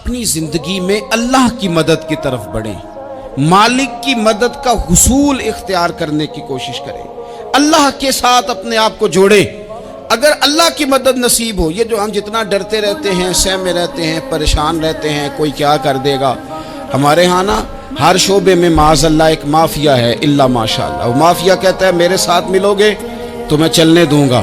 اپنی زندگی میں اللہ کی مدد کی طرف بڑھیں، مالک کی مدد کا حصول اختیار کرنے کی کوشش کریں، اللہ کے ساتھ اپنے آپ کو جوڑیں۔ اگر اللہ کی مدد نصیب ہو، یہ جو ہم جتنا ڈرتے رہتے ہیں، سہمے رہتے ہیں، پریشان رہتے ہیں کوئی کیا کر دے گا، ہمارے ہاں نا ہر شعبے میں معاذ اللہ ایک مافیا ہے، الا ماشاءاللہ۔ وہ مافیا کہتا ہے میرے ساتھ ملو گے تو میں چلنے دوں گا،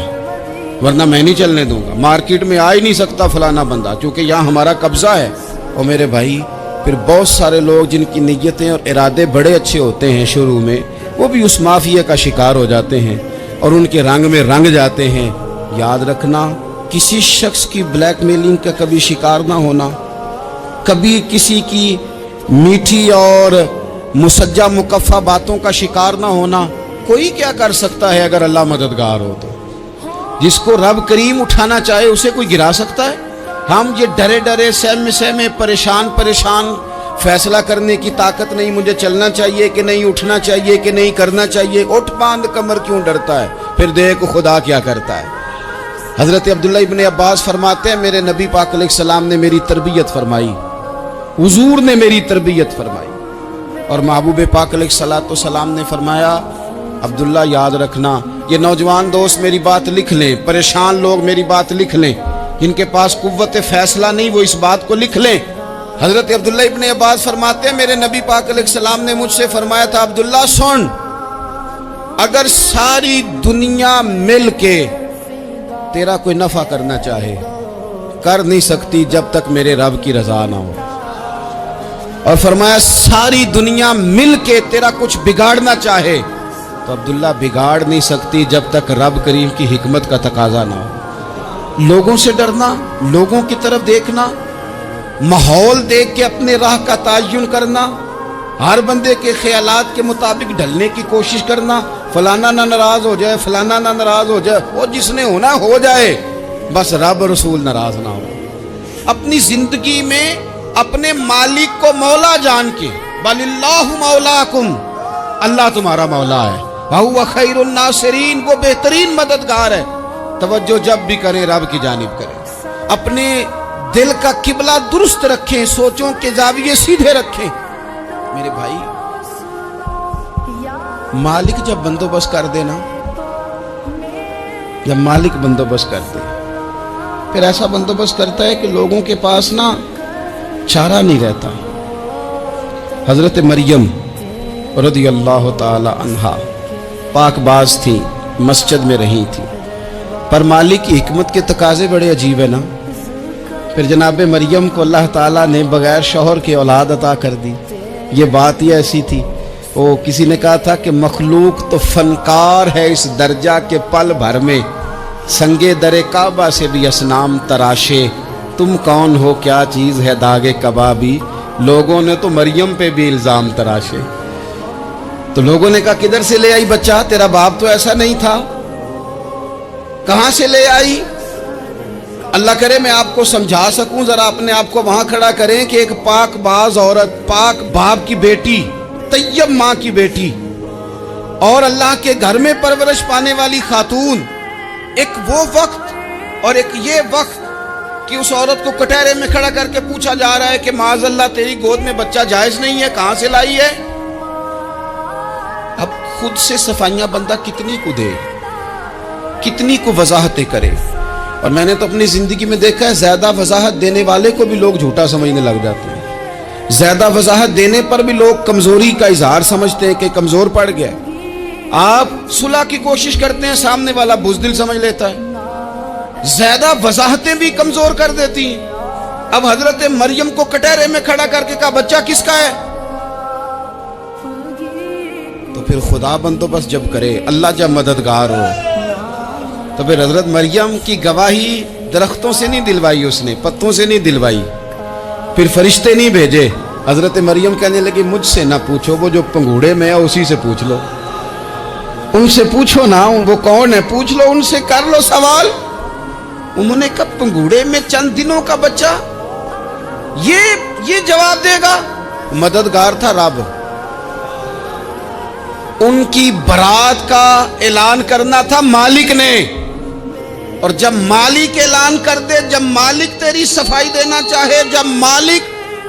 ورنہ میں نہیں چلنے دوں گا، مارکیٹ میں آ ہی نہیں سکتا فلانا بندہ، کیونکہ یہاں ہمارا قبضہ ہے۔ اور میرے بھائی پھر بہت سارے لوگ جن کی نیتیں اور ارادے بڑے اچھے ہوتے ہیں شروع میں، وہ بھی اس مافیا کا شکار ہو جاتے ہیں اور ان کے رنگ میں رنگ جاتے ہیں۔ یاد رکھنا، کسی شخص کی بلیک میلنگ کا کبھی شکار نہ ہونا، کبھی کسی کی میٹھی اور مسجع مکفہ باتوں کا شکار نہ ہونا۔ کوئی کیا کر سکتا ہے اگر اللہ مددگار ہو تو؟ جس کو رب کریم اٹھانا چاہے اسے کوئی گرا سکتا ہے؟ ہم یہ ڈرے ڈرے سہمے پریشان فیصلہ کرنے کی طاقت نہیں، مجھے چلنا چاہیے کہ نہیں، اٹھنا چاہیے کہ نہیں، کرنا چاہیے، اٹھ باندھ کمر کیوں ڈرتا ہے؟ پھر دیکھ خدا کیا کرتا ہے۔ حضرت عبداللہ ابن عباس فرماتے ہیں میرے نبی پاک علیہ السلام نے میری تربیت فرمائی، حضور نے میری تربیت فرمائی، اور محبوب پاک علیہ السلام نے فرمایا عبداللہ یاد رکھنا، یہ نوجوان دوست میری بات لکھ لیں، پریشان لوگ میری بات لکھ لیں، جن کے پاس قوت فیصلہ نہیں وہ اس بات کو لکھ لیں۔ حضرت عبداللہ ابن عباس فرماتے ہیں میرے نبی پاک علیہ السلام نے مجھ سے فرمایا تھا عبداللہ سن، اگر ساری دنیا مل کے تیرا کوئی نفع کرنا چاہے کر نہیں سکتی جب تک میرے رب کی رضا نہ ہو، اور فرمایا ساری دنیا مل کے تیرا کچھ بگاڑنا چاہے تو عبداللہ بگاڑ نہیں سکتی جب تک رب کریم کی حکمت کا تقاضا نہ ہو۔ لوگوں سے ڈرنا، لوگوں کی طرف دیکھنا، ماحول دیکھ کے اپنے راہ کا تعین کرنا، ہر بندے کے خیالات کے مطابق ڈھلنے کی کوشش کرنا، فلانا نہ ناراض ہو جائے، فلانا نہ ناراض ہو جائے، وہ جس نے ہونا ہو جائے، بس رب رسول ناراض نہ ہو۔ اپنی زندگی میں اپنے مالک کو مولا جان کے، بل اللہ مولاکم، اللہ تمہارا مولا ہے، وَهُوَ خَيْرُ النَّاصِرِينَ، وہ بہترین مددگار ہے۔ توجہ جب بھی کریں رب کی جانب کریں، اپنے دل کا قبلہ درست رکھیں، سوچوں کے زاویے سیدھے رکھیں۔ میرے بھائی مالک جب بندوبست کر دے نا، جب مالک بندوبست کر دے پھر ایسا بندوبست کرتا ہے کہ لوگوں کے پاس نا چارہ نہیں رہتا۔ حضرت مریم رضی اللہ تعالی عنہا پاک باز تھیں، مسجد میں رہی تھیں، پر مالک کی حکمت کے تقاضے بڑے عجیب ہیں نا۔ پھر جناب مریم کو اللہ تعالیٰ نے بغیر شوہر کے اولاد عطا کر دی۔ یہ بات ہی ایسی تھی، وہ کسی نے کہا تھا کہ مخلوق تو فنکار ہے اس درجہ کے پل بھر میں سنگے در کعبہ سے بھی اصنام تراشے، تم کون ہو کیا چیز ہے داغ کبابی، لوگوں نے تو مریم پہ بھی الزام تراشے۔ تو لوگوں نے کہا کدھر سے لے آئی بچہ، تیرا باپ تو ایسا نہیں تھا، کہاں سے لے آئی؟ اللہ کرے میں آپ کو سمجھا سکوں، ذرا اپنے آپ کو وہاں کھڑا کریں کہ ایک پاک باز عورت، پاک باپ کی بیٹی، طیب ماں کی بیٹی، اور اللہ کے گھر میں پرورش پانے والی خاتون، ایک وہ وقت اور ایک یہ وقت کہ اس عورت کو کٹہرے میں کھڑا کر کے پوچھا جا رہا ہے کہ معاذ اللہ تیری گود میں بچہ جائز نہیں ہے، کہاں سے لائی ہے؟ اب خود سے صفائیاں بندہ کتنی کو دے، کتنی کو وضاحتیں کرے۔ اور میں نے تو اپنی زندگی میں دیکھا ہے زیادہ وضاحت دینے والے کو بھی لوگ جھوٹا سمجھنے لگ جاتے ہیں، زیادہ وضاحت دینے پر بھی لوگ کمزوری کا اظہار سمجھتے ہیں کہ کمزور پڑ گیا۔ آپ صلح کی کوشش کرتے ہیں، سامنے والا بزدل سمجھ لیتا ہے، زیادہ وضاحتیں بھی کمزور کر دیتی ہیں۔ اب حضرت مریم کو کٹہرے میں کھڑا کر کے کہا بچہ کس کا ہے؟ تو پھر خدا بندوبست جب کرے، اللہ جب مددگار ہو، تو پھر حضرت مریم کی گواہی درختوں سے نہیں دلوائی، اس نے پتوں سے نہیں دلوائی، پھر فرشتے نہیں بھیجے۔ حضرت مریم کہنے لگی مجھ سے نہ پوچھو، وہ جو پنگوڑے میں ہے اسی سے پوچھ لو، ان سے پوچھو نا، وہ کون ہے پوچھ لو، ان سے کر لو سوال۔ انہوں نے کہا پنگوڑے میں چند دنوں کا بچہ، یہ جواب دے گا؟ مددگار تھا رب، ان کی برات کا اعلان کرنا تھا مالک نے، اور جب مالک اعلان کر دے، جب مالک تیری صفائی دینا چاہے، جب مالک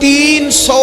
300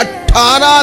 18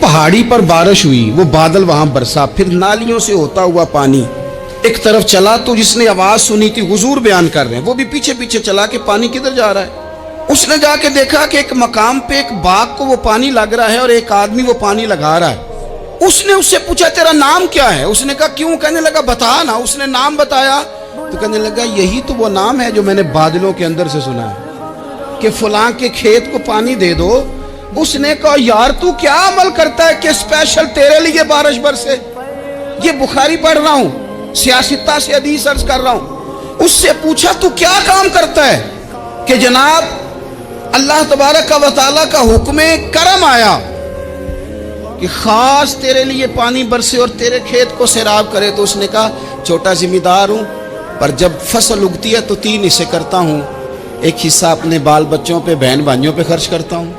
پہاڑی پر بارش ہوئی، وہ بادل وہاں برسا، پھر نالیوں سے ہوتا ہوا پانی ایک طرف چلا، تو جس نے آواز سنی تھی حضور بیان کر رہے ہیں، وہ بھی پیچھے پیچھے چلا کہ پانی کدھر جا رہا ہے۔ اس نے جا کے دیکھا کہ ایک مقام پہ ایک باغ کو وہ پانی لگ رہا ہے اور ایک آدمی وہ پانی لگا رہا ہے۔ اس نے اس سے پوچھا تیرا نام کیا ہے؟ اس نے کہا کیوں؟ کہنے لگا بتا نا۔ اس نے نام بتایا تو کہنے لگا یہی تو وہ نام ہے جو میں نے بادلوں کے اندر سے سنا ہے کہ فلاں کے کھیت کو پانی دے دو۔ اس نے کہا یار تو کیا عمل کرتا ہے کہ اسپیشل تیرے لیے بارش برسے؟ یہ بخاری پڑھ رہا ہوں، سیاستہ سے حدیث عرض کر رہا ہوں۔ اس سے پوچھا تو کیا کام کرتا ہے کہ جناب اللہ تبارک و تعالیٰ کا حکم کرم آیا کہ خاص تیرے لیے پانی برسے اور تیرے کھیت کو سیراب کرے؟ تو اس نے کہا چھوٹا ذمہ دار ہوں، پر جب فصل اگتی ہے تو 3 حصے کرتا ہوں، ایک حصہ اپنے بال بچوں پہ بہن بھائیوں پہ خرچ کرتا ہوں،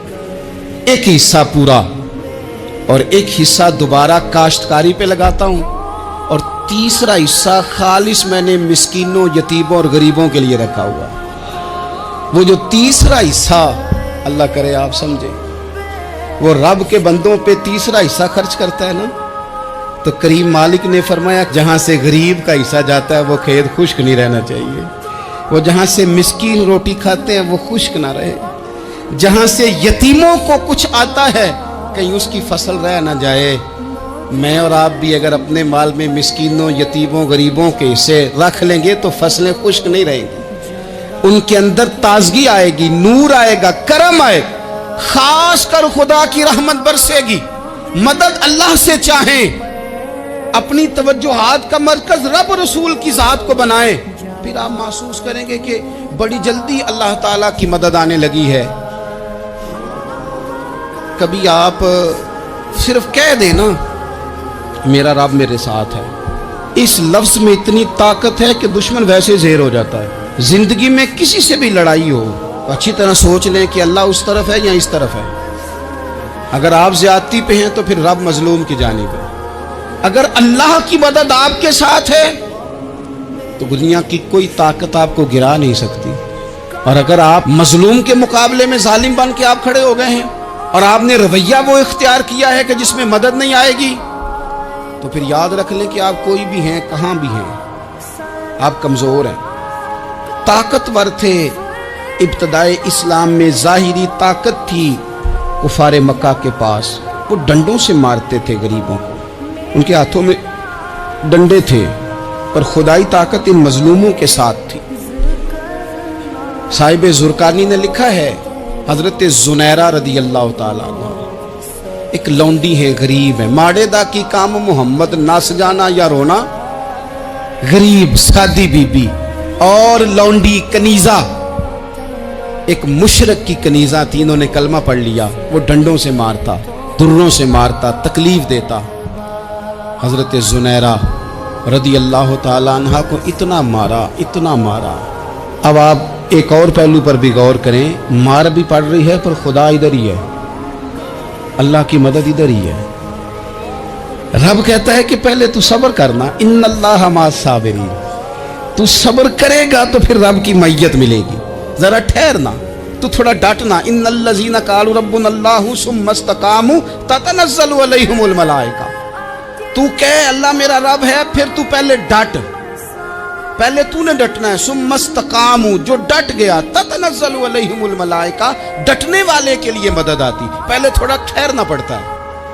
ایک حصہ پورا، اور ایک حصہ دوبارہ کاشتکاری پہ لگاتا ہوں، اور تیسرا حصہ خالص میں نے مسکینوں، یتیموں اور غریبوں کے لیے رکھا ہوا۔ وہ جو تیسرا حصہ اللہ کرے آپ سمجھے، وہ رب کے بندوں پہ تیسرا حصہ خرچ کرتا ہے نا، تو کریم مالک نے فرمایا جہاں سے غریب کا حصہ جاتا ہے وہ کھیت خشک نہیں رہنا چاہیے، وہ جہاں سے مسکین روٹی کھاتے ہیں وہ خشک نہ رہے، جہاں سے یتیموں کو کچھ آتا ہے کہیں اس کی فصل رہ نہ جائے۔ میں اور آپ بھی اگر اپنے مال میں مسکینوں، یتیموں، غریبوں کے حصے رکھ لیں گے تو فصلیں خشک نہیں رہیں گی، ان کے اندر تازگی آئے گی، نور آئے گا، کرم آئے گا، خاص کر خدا کی رحمت برسے گی۔ مدد اللہ سے چاہیں، اپنی توجہات کا مرکز رب رسول کی ذات کو بنائیں، پھر آپ محسوس کریں گے کہ بڑی جلدی اللہ تعالیٰ کی مدد آنے لگی ہے۔ کبھی آپ صرف کہہ دیں نا میرا رب میرے ساتھ ہے، اس لفظ میں اتنی طاقت ہے کہ دشمن ویسے زہر ہو جاتا ہے۔ زندگی میں کسی سے بھی لڑائی ہو اچھی طرح سوچ لیں کہ اللہ اس طرف ہے یا اس طرف ہے۔ اگر آپ زیادتی پہ ہیں تو پھر رب مظلوم کی جانب ہے۔ اگر اللہ کی مدد آپ کے ساتھ ہے تو دنیا کی کوئی طاقت آپ کو گرا نہیں سکتی، اور اگر آپ مظلوم کے مقابلے میں ظالم بن کے آپ کھڑے ہو گئے ہیں اور آپ نے رویہ وہ اختیار کیا ہے کہ جس میں مدد نہیں آئے گی، تو پھر یاد رکھ لیں کہ آپ کوئی بھی ہیں، کہاں بھی ہیں، آپ کمزور ہیں۔ طاقتور تھے ابتدائے اسلام میں، ظاہری طاقت تھی کفار مکہ کے پاس، وہ ڈنڈوں سے مارتے تھے غریبوں کو، ان کے ہاتھوں میں ڈنڈے تھے، پر خدائی طاقت ان مظلوموں کے ساتھ تھی۔ صاحب زرقانی نے لکھا ہے حضرت زنیرہ رضی اللہ تعالیٰ عنہ ایک لونڈی ہے، غریب ہے، ماڑے دا کی کام محمد نس جانا یا رونا، غریب سادی بی بی اور لونڈی کنیزہ، ایک مشرک کی کنیزہ تھی، انہوں نے کلمہ پڑھ لیا، وہ ڈنڈوں سے مارتا، دروں سے مارتا، تکلیف دیتا۔ حضرت زنیرہ رضی اللہ تعالیٰ عنہ کو اتنا مارا، اتنا مارا۔ اب آپ ایک اور پہلو پر بھی غور کریں، مار بھی پڑ رہی ہے پر خدا ادھر ہی ہے، اللہ کی مدد ادھر ہی ہے۔ رب کہتا ہے کہ پہلے تو صبر کرنا، ان اللہ مع الصابرین، تو صبر کرے گا تو پھر رب کی معیت ملے گی، ذرا ٹھہرنا، تو تھوڑا ڈٹنا۔ ان الذین قالوا ربنا اللہ ثم استقاموا تتنزل علیہم الملائکہ، تو کہے اللہ میرا رب ہے، پھر تو پہلے ڈٹ، پہلے تو نے ڈٹنا ہے۔ ثم استقاموا، جو ڈٹ گیا، تتنزل علیہم الملائکہ، ڈٹنے والے کے لیے مدد آتی، پہلے تھوڑا ٹھہرنا پڑتا ہے،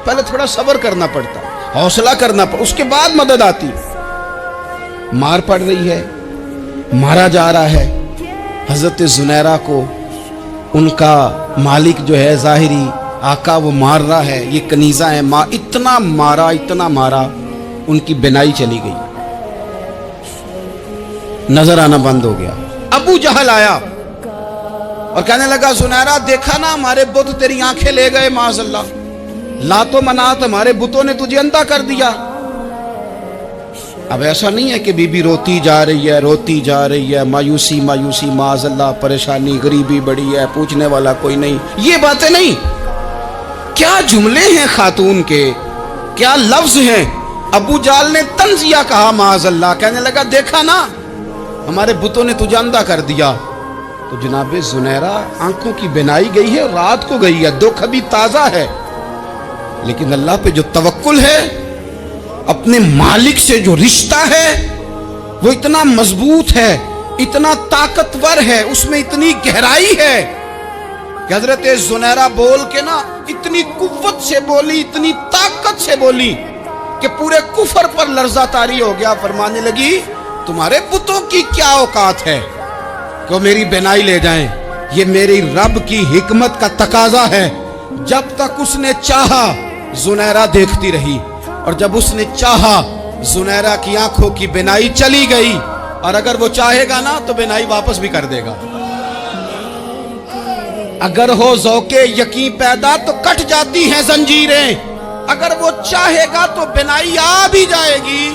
پہلے تھوڑا صبر کرنا پڑتا ہے، حوصلہ کرنا پڑتا، اس کے بعد مدد آتی۔ مار پڑ رہی ہے، مارا جا رہا ہے حضرت زنیرہ کو، ان کا مالک جو ہے ظاہری آقا وہ مار رہا ہے، یہ کنیزہ ہے، اتنا مارا اتنا مارا، ان کی بینائی چلی گئی، نظر آنا بند ہو گیا۔ ابو جہل آیا اور کہنے لگا زنیرہ دیکھا نا ہمارے بت تیری آنکھیں لے گئے، معاذ اللہ، لات و منات ہمارے بتوں نے تجھے اندھا کر دیا۔ اب ایسا نہیں ہے کہ بی بی روتی جا رہی ہے، روتی جا رہی ہے، مایوسی مایوسی، معاذ اللہ، پریشانی، غریبی بڑی ہے، پوچھنے والا کوئی نہیں، یہ باتیں نہیں۔ کیا جملے ہیں خاتون کے، کیا لفظ ہیں۔ ابو جہل نے تنزیہ کہا، معاذ اللہ، کہنے لگا دیکھا نا ہمارے بتوں نے تجھے اندھا کر دیا۔ تو جناب زنیرہ آنکھوں کی بینائی گئی ہے، رات کو گئی ہے، دکھ ابھی تازہ ہے، لیکن اللہ پہ جو توکل ہے، اپنے مالک سے جو رشتہ ہے، وہ اتنا مضبوط ہے، اتنا طاقتور ہے، اس میں اتنی گہرائی ہے کہ حضرت زنیرہ بول کے نا اتنی قوت سے بولی، اتنی طاقت سے بولی کہ پورے کفر پر لرزہ طاری ہو گیا۔ فرمانے لگی تمہارے بتوں کی کیا اوقات ہے کہ وہ میری بینائی لے جائیں؟ یہ میری رب کی حکمت کا تقاضا ہے۔ جب تک اس نے چاہا زنیرہ دیکھتی رہی، اور جب اس نے چاہا زنیرہ کی آنکھوں کی بینائی چلی گئی، اور اگر وہ چاہے گا نا تو بینائی واپس بھی کر دے گا۔ اگر ہو ذوق یقین پیدا تو کٹ جاتی ہیں زنجیریں، اگر وہ چاہے گا تو بینائی آ بھی جائے گی۔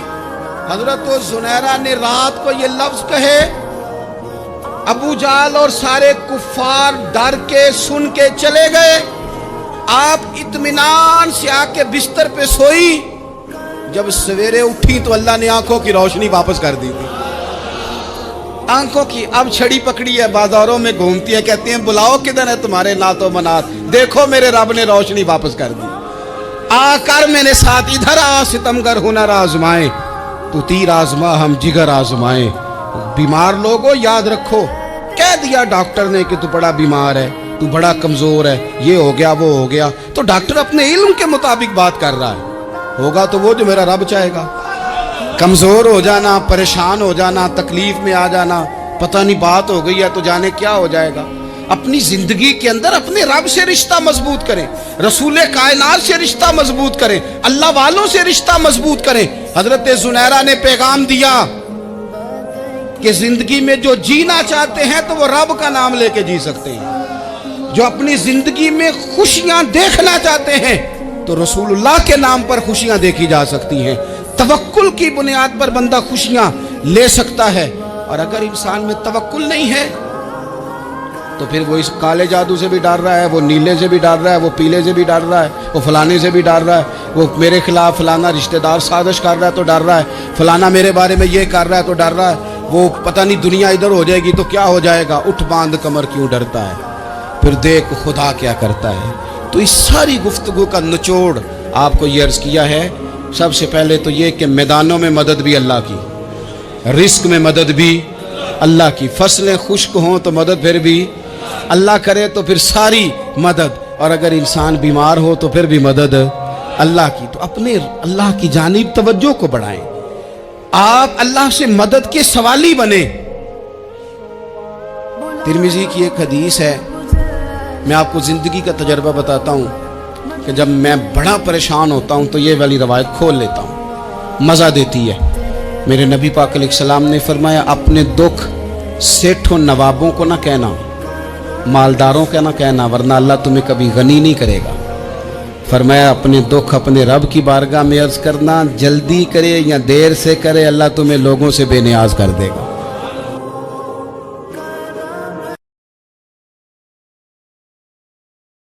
حضرت زنیرہ نے رات کو یہ لفظ کہے، ابو جہل اور سارے کفار ڈر کے سن کے چلے گئے، آپ اطمینان سے آ کے بستر پہ سوئی۔ جب سویرے اٹھی تو اللہ نے آنکھوں کی روشنی واپس کر دی تھی۔ آنکھوں کی اب چھڑی پکڑی ہے، بازاروں میں گھومتی ہے، کہتی ہیں بلاؤ کدھر ہے تمہارے نعت و منات، دیکھو میرے رب نے روشنی واپس کر دی۔ آ کر میرے ساتھ ادھر آ، ستمگر ہنر آزمائے، تو تیر آزما ہم جگر آزمائے۔ بیمار لوگوں یاد رکھو، کہہ دیا ڈاکٹر نے کہ تو بڑا بیمار ہے، تو بڑا کمزور ہے، یہ ہو گیا وہ ہو گیا، تو ڈاکٹر اپنے علم کے مطابق بات کر رہا ہے، ہوگا تو وہ جو میرا رب چاہے گا۔ کمزور ہو جانا، پریشان ہو جانا، تکلیف میں آ جانا، پتہ نہیں بات ہو گئی ہے تو جانے کیا ہو جائے گا۔ اپنی زندگی کے اندر اپنے رب سے رشتہ مضبوط کریں، رسول کائنات سے رشتہ مضبوط کریں، اللہ والوں سے رشتہ مضبوط کریں۔ حضرت زنیرہ نے پیغام دیا کہ زندگی میں جو جینا چاہتے ہیں تو وہ رب کا نام لے کے جی سکتے ہیں، جو اپنی زندگی میں خوشیاں دیکھنا چاہتے ہیں تو رسول اللہ کے نام پر خوشیاں دیکھی جا سکتی ہیں۔ توکل کی بنیاد پر بندہ خوشیاں لے سکتا ہے، اور اگر انسان میں توکل نہیں ہے تو پھر وہ اس کالے جادو سے بھی ڈر رہا ہے، وہ نیلے سے بھی ڈر رہا ہے، وہ پیلے سے بھی ڈر رہا ہے، وہ فلانے سے بھی ڈر رہا ہے، وہ میرے خلاف فلانا رشتہ دار سازش کر رہا ہے تو ڈر رہا ہے، فلانا میرے بارے میں یہ کر رہا ہے تو ڈر رہا ہے، وہ پتہ نہیں دنیا ادھر ہو جائے گی تو کیا ہو جائے گا، اٹھ باندھ کمر کیوں ڈرتا ہے، پھر دیکھ خدا کیا کرتا ہے۔ تو اس ساری گفتگو کا نچوڑ آپ کو یہ عرض کیا ہے، سب سے پہلے تو یہ کہ میدانوں میں مدد بھی اللہ کی، رزق میں مدد بھی اللہ کی، فصلیں خشک ہوں تو مدد پھر بھی اللہ کرے، تو پھر ساری مدد، اور اگر انسان بیمار ہو تو پھر بھی مدد اللہ کی۔ تو اپنے اللہ کی جانب توجہ کو بڑھائیں، آپ اللہ سے مدد کے سوالی بنیں۔ ترمذی کی ایک حدیث ہے، میں آپ کو زندگی کا تجربہ بتاتا ہوں کہ جب میں بڑا پریشان ہوتا ہوں تو یہ والی روایت کھول لیتا ہوں، مزہ دیتی ہے۔ میرے نبی پاک علیہ السلام نے فرمایا اپنے دکھ سیٹھوں نوابوں کو نہ کہنا، مالداروں کا نہ کہنا، ورنہ اللہ تمہیں کبھی غنی نہیں کرے گا۔ فرمایا اپنے دکھ اپنے رب کی بارگاہ میں عرض کرنا، جلدی کرے یا دیر سے کرے اللہ تمہیں لوگوں سے بے نیاز کر دے گا۔